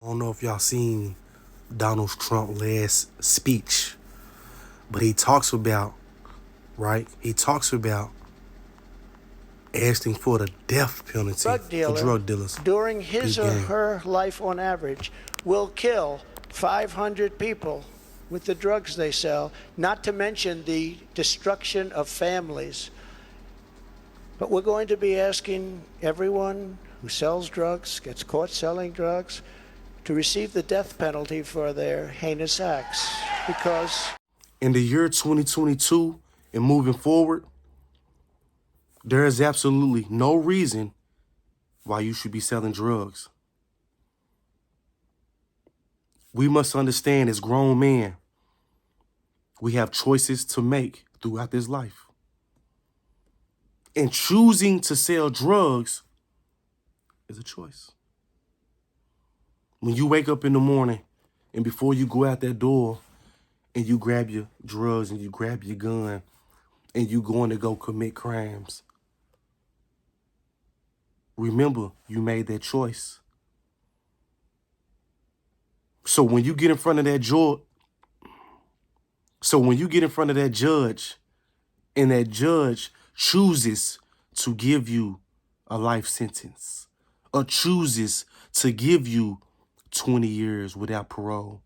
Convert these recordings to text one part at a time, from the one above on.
I don't know if y'all seen Donald Trump's last speech, but he talks about, right? He talks about asking for the death penalty Drug for dealer, drug dealers. during his Peep or game. her life on average, will kill 500 people with the drugs they sell, not to mention the destruction of families. But we're going to be asking everyone who sells drugs, gets caught selling drugs, to receive the death penalty for their heinous acts. Because In the year 2022 and moving forward, there is absolutely no reason why you should be selling drugs. We must understand as grown men, we have choices to make throughout this life. And choosing to sell drugs is a choice. When you wake up in the morning and before you go out that door and you grab your drugs and you grab your gun and you going to go commit crimes, remember you made that choice. So when you get in front of that judge and that judge chooses to give you a life sentence or chooses to give you 20 years without parole,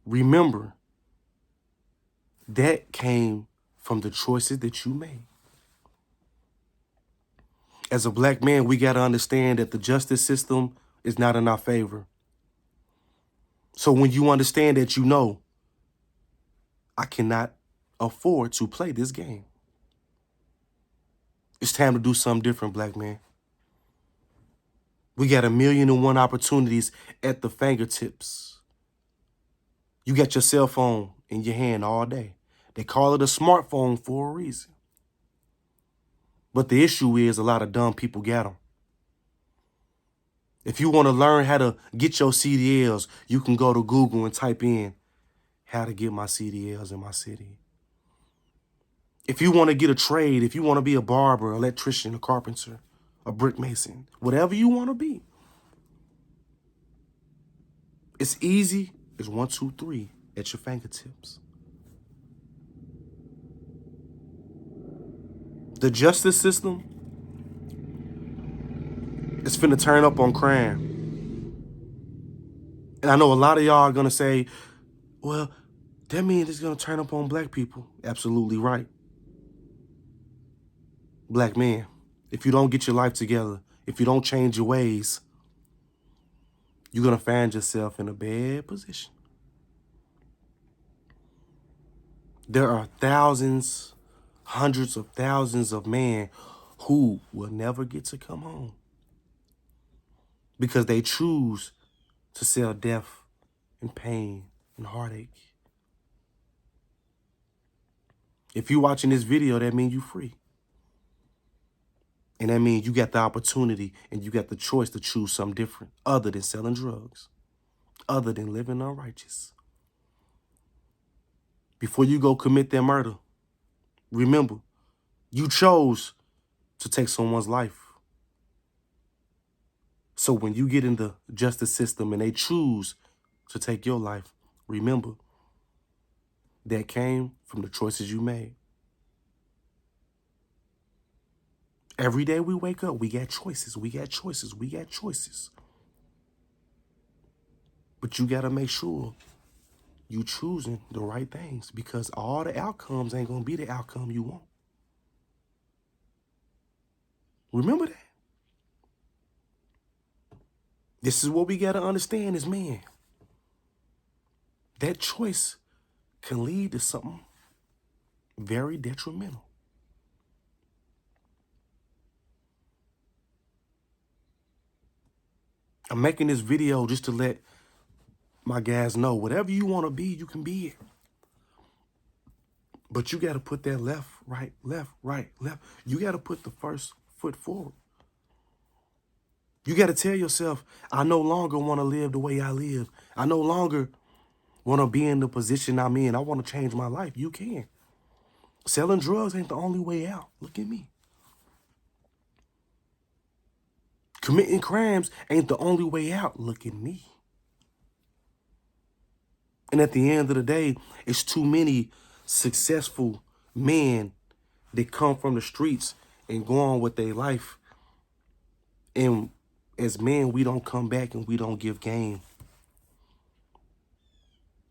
remember that came from the choices that you made. As a black man, we got to understand that the justice system is not in our favor. So when you understand that, you know, I cannot afford to play this game. It's time to do something different, black man. We got 1,000,001 opportunities at the fingertips. You got your cell phone in your hand all day. They call it a smartphone for a reason. But the issue is a lot of dumb people got them. If you want to learn how to get your CDLs, you can go to Google and type in how to get my CDLs in my city. If you want to get a trade, if you want to be a barber, electrician, a carpenter, a brick mason, whatever you want to be, it's easy as 1, 2, 3 at your fingertips. The justice system is finna turn up on crime. And I know a lot of y'all are gonna say, well, that means it's gonna turn up on black people. Absolutely right. Black man, if you don't get your life together, if you don't change your ways, you're gonna find yourself in a bad position. There are thousands, hundreds of thousands of men who will never get to come home because they choose to sell death and pain and heartache. If you're watching this video, that means you're free. And that means you got the opportunity and you got the choice to choose something different other than selling drugs, other than living unrighteous. Before you go commit that murder, remember, you chose to take someone's life. So when you get in the justice system and they choose to take your life, remember, that came from the choices you made. Every day we wake up, we got choices, we got choices, we got choices. But you got to make sure you choosing the right things because all the outcomes ain't going to be the outcome you want. Remember that. This is what we got to understand as men. That choice can lead to something very detrimental. I'm making this video just to let my guys know whatever you want to be, you can be it. But you got to put that left, right, left, right, left. You got to put the first foot forward. You got to tell yourself, I no longer want to live the way I live. I no longer want to be in the position I'm in. I want to change my life. You can. Selling drugs ain't the only way out. Look at me. Committing crimes ain't the only way out. Look at me. And at the end of the day, it's too many successful men that come from the streets and go on with their life. And as men, we don't come back and we don't give game.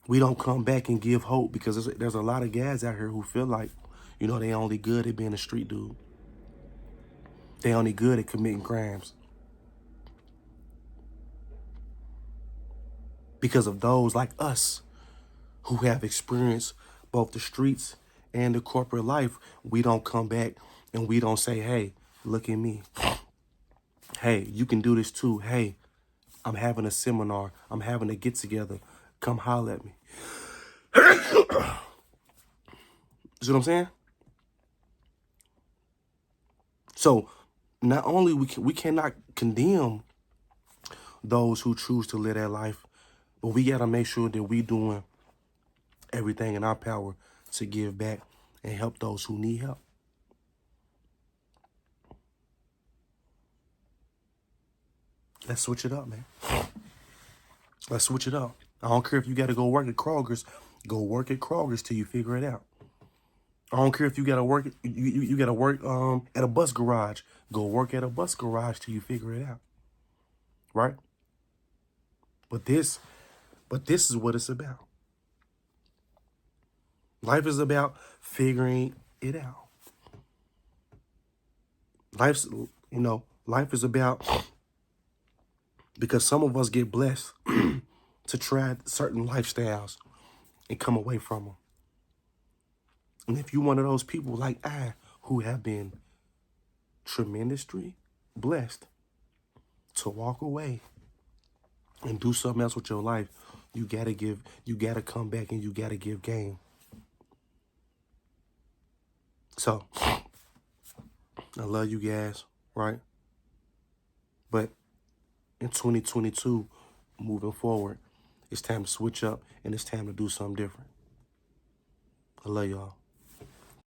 We don't come back and give hope, because there's a lot of guys out here who feel like, you know, they only good at being a street dude. They only good at committing crimes. Because of those like us who have experienced both the streets and the corporate life, we don't come back and we don't say, hey, look at me. Hey, you can do this too. Hey, I'm having a seminar. I'm having a get together. Come holler at me. See what I'm saying? So not only we cannot condemn those who choose to live that life, but we got to make sure that we doing everything in our power to give back and help those who need help. Let's switch it up, man. Let's switch it up. I don't care if you got to go work at Kroger's. Go work at Kroger's till you figure it out. I don't care if you got to work. You got to work at a bus garage. Go work at a bus garage till you figure it out. Right? But this is what it's about. Life is about figuring it out. Life is about, because some of us get blessed to try certain lifestyles and come away from them. And if you're one of those people like I, who have been tremendously blessed to walk away and do something else with your life, you gotta come back and you gotta give game. So I love you guys, right? But in 2022, moving forward, it's time to switch up and it's time to do something different. I love y'all.